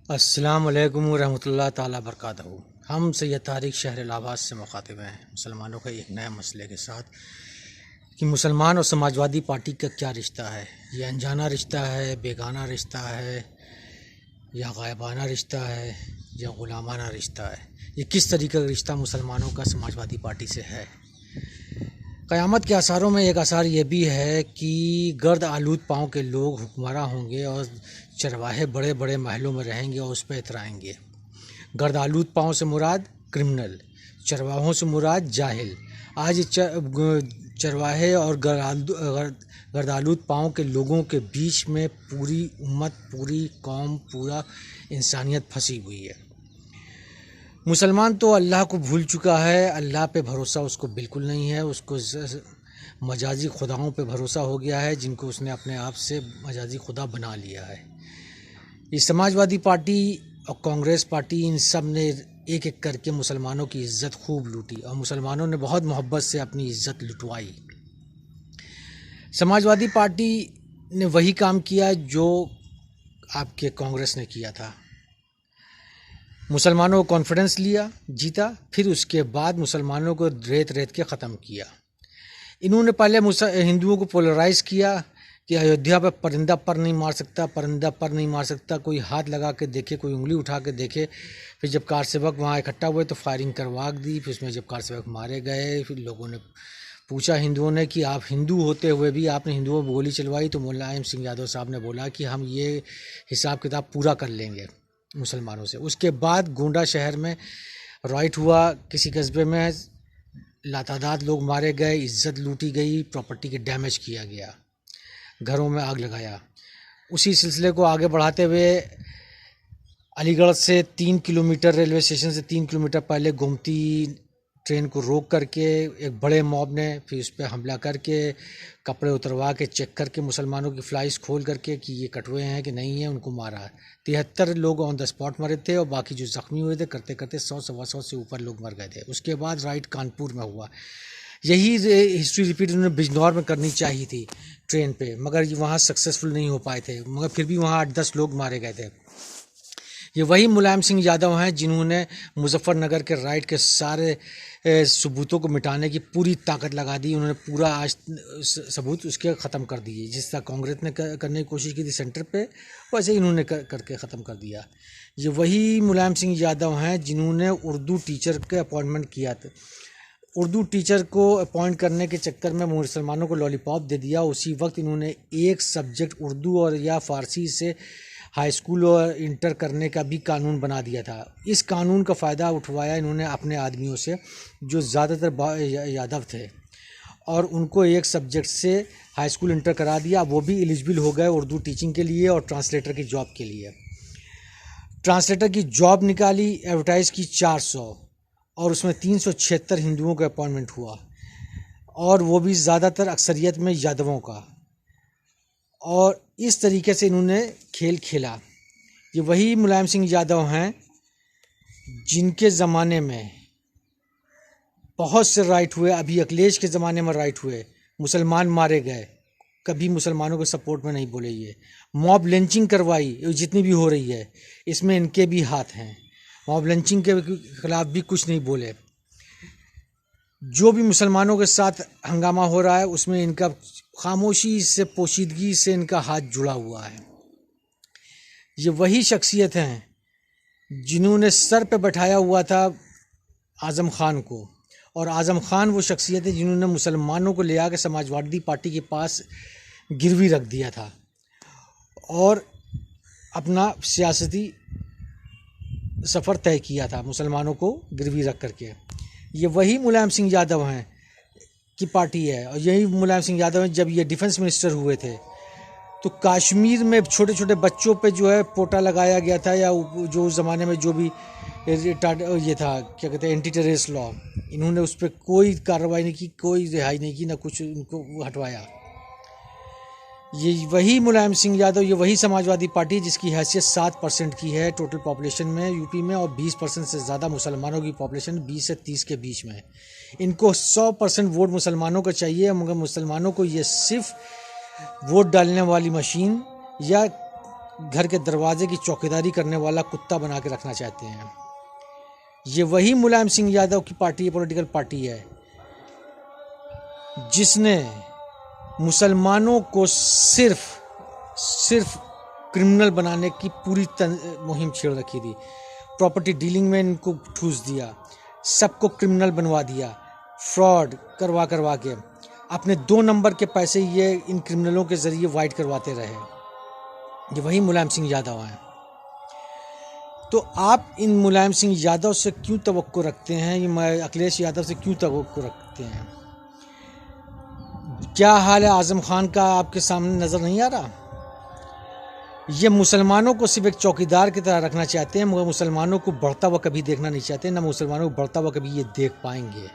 अस्सलाम वालेकुम रहमतुल्लाह ताला बरकातहू। हम सैयद तारिक शहर इलाहाबाद से मुखातिब हैं मुसलमानों के एक नए मसले के साथ कि मुसलमान और समाजवादी पार्टी का क्या रिश्ता है। ये अनजाना रिश्ता है, बेगाना रिश्ता है, या गायबाना रिश्ता है, या ग़ुलामाना रिश्ता है। ये किस तरीके का रिश्ता मुसलमानों का समाजवादी पार्टी से है। क़यामत के आसारों में एक आसार ये भी है कि गर्द आलूद पाँव के लोग हुक्मरां होंगे और चरवाहे बड़े बड़े महलों में रहेंगे और उस पर इतराएँगे। गर्द आलूद पाँव से मुराद क्रिमिनल, चरवाहों से मुराद जाहिल। आज चरवाहे और गर्द आलूद पाँव के लोगों के बीच में पूरी उम्मत, पूरी कौम, पूरा इंसानियत फंसी हुई है। मुसलमान तो अल्लाह को भूल चुका है, अल्लाह पे भरोसा उसको बिल्कुल नहीं है। उसको मजाजी खुदाओं पे भरोसा हो गया है जिनको उसने अपने आप से मजाजी खुदा बना लिया है। इस समाजवादी पार्टी और कांग्रेस पार्टी, इन सब ने एक एक करके मुसलमानों की इज़्ज़त खूब लूटी और मुसलमानों ने बहुत मोहब्बत से अपनी इज़्ज़त लुटवाई। समाजवादी पार्टी ने वही काम किया जो आपके कांग्रेस ने किया था। मुसलमानों को कॉन्फिडेंस लिया, जीता, फिर उसके बाद मुसलमानों को रेत रेत के ख़त्म किया। इन्होंने पहले हिंदुओं को पोलराइज़ किया कि अयोध्या पर परिंदा पर नहीं मार सकता, परिंदा पर नहीं मार सकता, कोई हाथ लगा के देखे, कोई उंगली उठा के देखे। फिर जब कार सेवक वहाँ इकट्ठा हुए तो फायरिंग करवा दी। फिर उसमें जब कार सेवक मारे गए, फिर लोगों ने पूछा हिंदुओं ने कि आप हिंदू होते हुए भी आपने हिंदुओं पर गोली चलवाई। तो मुलायम सिंह यादव साहब ने बोला कि हम ये हिसाब किताब पूरा कर लेंगे मुसलमानों से। उसके बाद गोंडा शहर में राइट हुआ, किसी कस्बे में लातादाद लोग मारे गए, इज्जत लूटी गई, प्रॉपर्टी के डैमेज किया गया, घरों में आग लगाया। उसी सिलसिले को आगे बढ़ाते हुए अलीगढ़ से 3 किलोमीटर, रेलवे स्टेशन से 3 किलोमीटर पहले गोमती ट्रेन को रोक करके एक बड़े मॉब ने फिर उस पर हमला करके कपड़े उतरवा के चेक करके मुसलमानों की फ्लाइस खोल करके कि ये कटवे हैं कि नहीं है, उनको मारा। 73 लोग ऑन द स्पॉट मरे थे और बाकी जो ज़ख्मी हुए थे करते करते 100-125 से ऊपर लोग मर गए थे। उसके बाद राइट कानपुर में हुआ। यही हिस्ट्री रिपीट उन्होंने बिजनौर में करनी चाहिए थी ट्रेन पे, मगर वहाँ सक्सेसफुल नहीं हो पाए थे, मगर फिर भी वहाँ 8-10 लोग मारे गए थे। ये वही मुलायम सिंह यादव हैं जिन्होंने मुजफ्फरनगर के राइट के सारे सबूतों को मिटाने की पूरी ताकत लगा दी। उन्होंने पूरा आज सबूत उसके ख़त्म कर दिए। जिस तरह कांग्रेस ने करने की कोशिश की थी सेंटर पे, वैसे इन्होंने करके ख़त्म कर दिया। ये वही मुलायम सिंह यादव हैं जिन्होंने उर्दू टीचर के अपॉइंटमेंट किया था। उर्दू टीचर को अपॉइंट करने के चक्कर में मुसलमानों को लॉलीपॉप दे दिया। उसी वक्त इन्होंने एक सब्जेक्ट उर्दू और या फ़ारसी से हाई स्कूल और इंटर करने का भी कानून बना दिया था। इस कानून का फ़ायदा उठवाया इन्होंने अपने आदमियों से जो ज़्यादातर यादव थे, और उनको एक सब्जेक्ट से हाई स्कूल इंटर करा दिया। वो भी एलिजिबल हो गए उर्दू टीचिंग के लिए और ट्रांसलेटर की जॉब के लिए। ट्रांसलेटर की जॉब निकाली, एडवर्टाइज़ की 400, और उसमें 376 हिंदुओं का अपॉइंटमेंट हुआ, और वो भी ज़्यादातर अक्सरियत में यादवों का। और इस तरीके से इन्होंने खेल खेला। ये वही मुलायम सिंह यादव हैं जिनके ज़माने में बहुत से राइट हुए। अभी अखिलेश के ज़माने में राइट हुए, मुसलमान मारे गए, कभी मुसलमानों के सपोर्ट में नहीं बोले। ये मॉब लिंचिंग करवाई जितनी भी हो रही है, इसमें इनके भी हाथ हैं। मॉब लिंचिंग के खिलाफ भी कुछ नहीं बोले। जो भी मुसलमानों के साथ हंगामा हो रहा है उसमें इनका खामोशी से, पोशीदगी से इनका हाथ जुड़ा हुआ है। ये वही शख्सियत हैं जिन्होंने सर पे बैठाया हुआ था आज़म खान को, और आज़म खान वो शख्सियत है जिन्होंने मुसलमानों को ले आकर समाजवादी पार्टी के पास गिरवी रख दिया था और अपना सियासती सफ़र तय किया था मुसलमानों को गिरवी रख करके। ये वही मुलायम सिंह यादव हैं की पार्टी है, और यही मुलायम सिंह यादव हैं जब ये डिफेंस मिनिस्टर हुए थे तो कश्मीर में छोटे छोटे बच्चों पे जो है पोटा लगाया गया था, या जो उस ज़माने में जो भी ये था क्या कहते हैं एंटी टेररिस्ट लॉ, इन्होंने उस पर कोई कार्रवाई नहीं की, कोई रिहाई नहीं की, ना कुछ उनको हटवाया। ये वही मुलायम सिंह यादव, ये वही समाजवादी पार्टी जिसकी हैसियत 7% की है टोटल पॉपुलेशन में यूपी में, और 20% से ज़्यादा मुसलमानों की पॉपुलेशन 20 से 30 के बीच में है। इनको 100% वोट मुसलमानों का चाहिए, मगर मुसलमानों को ये सिर्फ वोट डालने वाली मशीन या घर के दरवाजे की चौकीदारी करने वाला कुत्ता बना के रखना चाहते हैं। ये वही मुलायम सिंह यादव की पार्टी, पॉलिटिकल पार्टी है, जिसने मुसलमानों को सिर्फ क्रिमिनल बनाने की पूरी मुहिम छेड़ रखी थी। प्रॉपर्टी डीलिंग में इनको ठूस दिया, सबको क्रिमिनल बनवा दिया, फ्रॉड करवा के अपने 2 नंबर के पैसे ये इन क्रिमिनलों के जरिए वाइट करवाते रहे। ये वही मुलायम सिंह यादव हैं। तो आप इन मुलायम सिंह यादव से क्यों तवक्को रखते हैं, ये अखिलेश यादव से क्यों तवक्को रखते हैं? क्या हाल है आजम खान का आपके सामने नज़र नहीं आ रहा? ये मुसलमानों को सिर्फ एक चौकीदार की तरह रखना चाहते हैं, मगर मुसलमानों को बढ़ता हुआ कभी देखना नहीं चाहते, ना मुसलमानों को बढ़ता हुआ कभी ये देख पाएंगे।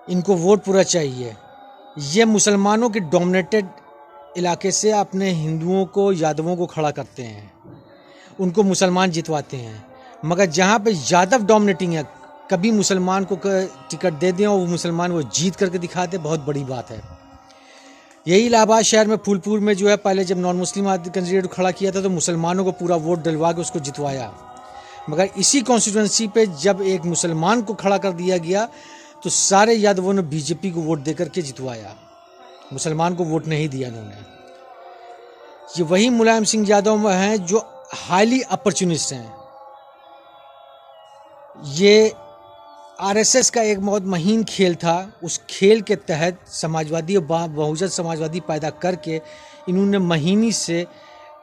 इनको वोट पूरा चाहिए। ये मुसलमानों के डोमिनेटेड इलाके से अपने हिंदुओं को, यादवों को खड़ा करते हैं, उनको मुसलमान जितवाते हैं। मगर जहाँ पे यादव डोमिनेटिंग है, कभी मुसलमान को टिकट दे दें और वो मुसलमान वो जीत करके दिखाते, बहुत बड़ी बात है। यही इलाहाबाद शहर में फूलपुर में जो है, पहले जब नॉन मुस्लिम कैंडिडेट खड़ा किया था तो मुसलमानों को पूरा वोट डलवा के उसको जितवाया। मगर इसी कॉन्स्टिट्यूंसी पे जब एक मुसलमान को खड़ा कर दिया गया तो सारे यादवों ने बीजेपी को वोट देकर के जितवाया, मुसलमान को वोट नहीं दिया इन्होंने। ये वही मुलायम सिंह यादव हैं जो हाईली अपॉर्चुनिस्ट हैं। ये आरएसएस का एक बहुत महीन खेल था, उस खेल के तहत समाजवादी और बहुजन समाजवादी पैदा करके इन्होंने महीनी से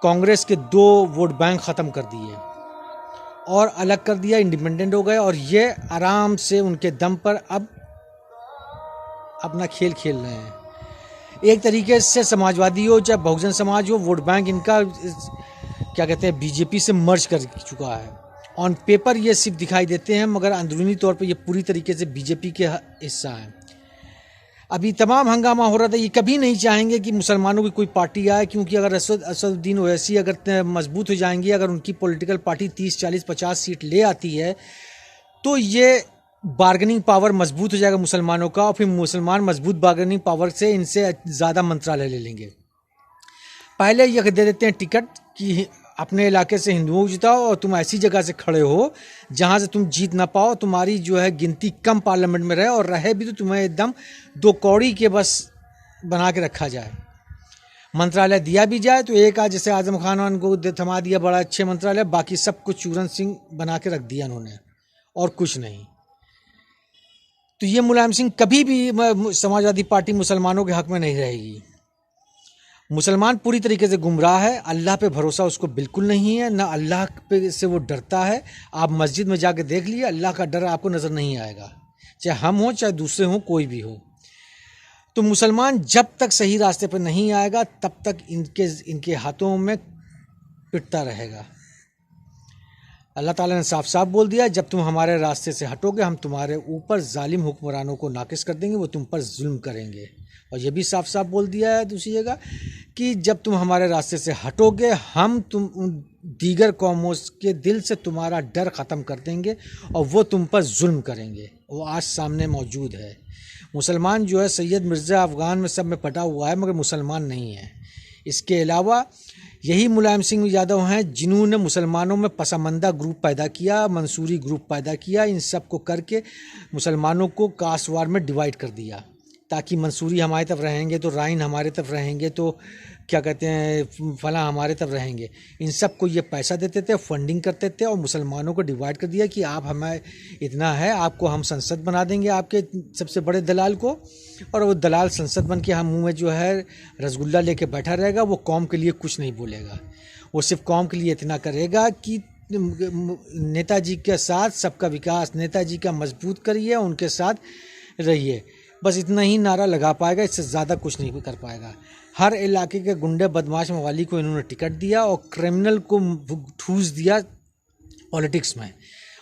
कांग्रेस के 2 वोट बैंक ख़त्म कर दिए और अलग कर दिया, इंडिपेंडेंट हो गए। और ये आराम से उनके दम पर अब अपना खेल खेल रहे हैं। एक तरीके से समाजवादी हो चाहे बहुजन समाज हो, वोट बैंक इनका क्या कहते हैं बीजेपी से मर्ज कर चुका है। ऑन पेपर ये सिर्फ दिखाई देते हैं, मगर अंदरूनी तौर पे ये पूरी तरीके से बीजेपी के हिस्सा है। अभी तमाम हंगामा हो रहा था, ये कभी नहीं चाहेंगे कि मुसलमानों की कोई पार्टी आए, क्योंकि अगर असदुद्दीन ओवैसी अगर मजबूत हो जाएंगी, अगर उनकी पॉलिटिकल पार्टी 30, 40, 50 सीट ले आती है तो ये बार्गेनिंग पावर मजबूत हो जाएगा मुसलमानों का, और फिर मुसलमान मजबूत बार्गेनिंग पावर से इनसे ज़्यादा मंत्रालय ले लेंगे। पहले ये दे देते हैं टिकट कि अपने इलाके से हिंदुओं को जिताओ और तुम ऐसी जगह से खड़े हो जहाँ से तुम जीत ना पाओ, तुम्हारी जो है गिनती कम पार्लियामेंट में रहे, और रहे भी तो तुम्हें एकदम 2 कौड़ी के बस बना के रखा जाए। मंत्रालय दिया भी जाए तो एक आज जैसे आजम खान को थमा दिया बड़ा अच्छे मंत्रालय, बाकी सब कुछ चूरन सिंह बना के रख दिया उन्होंने, और कुछ नहीं। तो ये मुलायम सिंह कभी भी समाजवादी पार्टी मुसलमानों के हक में नहीं रहेगी। मुसलमान पूरी तरीके से गुमराह है, अल्लाह पे भरोसा उसको बिल्कुल नहीं है, ना अल्लाह पे से वो डरता है। आप मस्जिद में जाके देख लिए, अल्लाह का डर आपको नज़र नहीं आएगा, चाहे हम हो चाहे दूसरे हों, कोई भी हो। तो मुसलमान जब तक सही रास्ते पर नहीं आएगा तब तक इनके हाथों में पिटता रहेगा। अल्लाह ताला ने साफ साफ बोल दिया, जब तुम हमारे रास्ते से हटोगे हम तुम्हारे ऊपर जालिम हुक्मरानों को नाकिस कर देंगे, वो तुम पर जुल्म करेंगे। और ये भी साफ साफ बोल दिया है दूसरी जगह कि जब तुम हमारे रास्ते से हटोगे हम दीगर कौमों के दिल से तुम्हारा डर ख़त्म कर देंगे और वो तुम पर जुल्म करेंगे। वो आज सामने मौजूद है। मुसलमान जो है सैयद मिर्ज़ा अफ़गान में सब में पटा हुआ है, मगर मुसलमान नहीं है। इसके अलावा यही मुलायम सिंह यादव हैं जिन्होंने मुसलमानों में पसमानदा ग्रुप पैदा किया, मंसूरी ग्रुप पैदा किया, इन सब को करके मुसलमानों को कास्टवार में डिवाइड कर दिया, ताकि मंसूरी हमारी तरफ रहेंगे तो राइन हमारे तरफ रहेंगे, तो क्या कहते हैं फला हमारे तरफ रहेंगे। इन सब को ये पैसा देते थे, फंडिंग करते थे, और मुसलमानों को डिवाइड कर दिया कि आप हमें इतना है, आपको हम संसद बना देंगे आपके सबसे बड़े दलाल को, और वो दलाल संसद बन के हम मुँह में जो है रसगुल्ला लेके बैठा रहेगा। वो कौम के लिए कुछ नहीं बोलेगा, वो सिर्फ कौम के लिए इतना करेगा कि नेताजी के साथ सबका विकास, नेताजी का मजबूत करिए, उनके साथ रहिए, बस इतना ही नारा लगा पाएगा, इससे ज़्यादा कुछ नहीं कर पाएगा। हर इलाके के गुंडे बदमाश मवाली को इन्होंने टिकट दिया और क्रिमिनल को ठूस दिया पॉलिटिक्स में।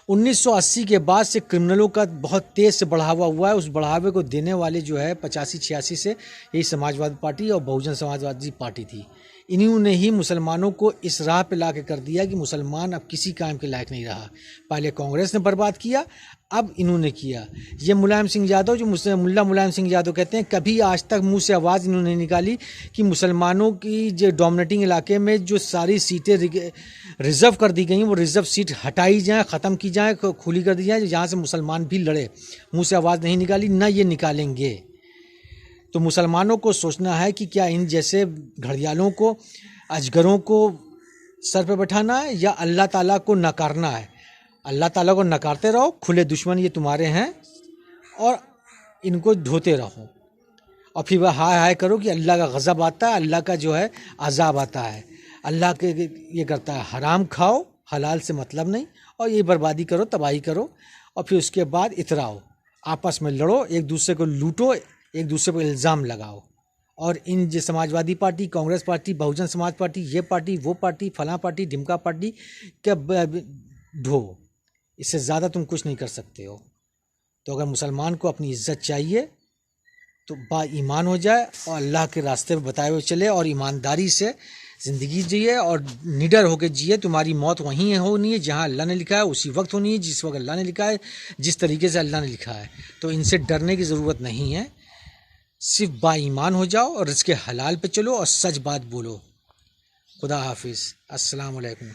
1980 के बाद से क्रिमिनलों का बहुत तेज़ से बढ़ावा हुआ है। उस बढ़ावे को देने वाले जो है 85-86 से यही समाजवादी पार्टी और बहुजन समाजवादी पार्टी थी। इन्होंने ही मुसलमानों को इस राह पे ला के कर दिया कि मुसलमान अब किसी काम के लायक नहीं रहा। पहले कांग्रेस ने बर्बाद किया, अब इन्होंने किया। ये मुलायम सिंह यादव, जो मुल्ला मुलायम सिंह यादव कहते हैं, कभी आज तक मुंह से आवाज़ इन्होंने निकाली कि मुसलमानों की जो डोमिनेटिंग इलाके में जो सारी सीटें रिज़र्व कर दी गई, वो रिज़र्व सीट हटाई जाएँ, ख़त्म की जाएँ, खुली कर दी जाए, जहाँ से मुसलमान भी लड़े। मुंह से आवाज़ नहीं निकाली, ना ये निकालेंगे। तो मुसलमानों को सोचना है कि क्या इन जैसे घड़ियालों को, अजगरों को सर पे बैठाना है या अल्लाह ताला को नकारना है। अल्लाह ताला को नकारते रहो, खुले दुश्मन ये तुम्हारे हैं, और इनको ढोते रहो, और फिर वह हाय हाय करो कि अल्लाह का गज़ब आता है, अल्लाह का जो है अज़ाब आता है। अल्लाह के ये करता है, हराम खाओ, हलाल से मतलब नहीं, और ये बर्बादी करो, तबाही करो, और फिर उसके बाद इतराओ, आपस में लड़ो, एक दूसरे को लूटो, एक दूसरे पर इल्ज़ाम लगाओ। और इन जो Samajwadi party, Congress party, Bahujan Samaj party, ये पार्टी, वो पार्टी, फलां पार्टी, ढिमका पार्टी क्या ढो, इससे ज़्यादा तुम कुछ नहीं कर सकते हो। तो अगर मुसलमान को अपनी इज्जत चाहिए तो ईमान हो जाए और अल्लाह के रास्ते पर बताए हुए चले, और ईमानदारी से ज़िंदगी जिए और निडर होकर जिए। तुम्हारी मौत वहीं होनी है जहाँ अल्लाह ने लिखा है, उसी वक्त होनी है जिस वक्त अल्लाह ने लिखा है, जिस तरीके से अल्लाह ने लिखा है। तो इनसे डरने की ज़रूरत नहीं है, सिर्फ बाईमान हो जाओ और रिज़्क़े हलाल पे चलो और सच बात बोलो। खुदा हाफिज़, अस्सलाम वालेकुम।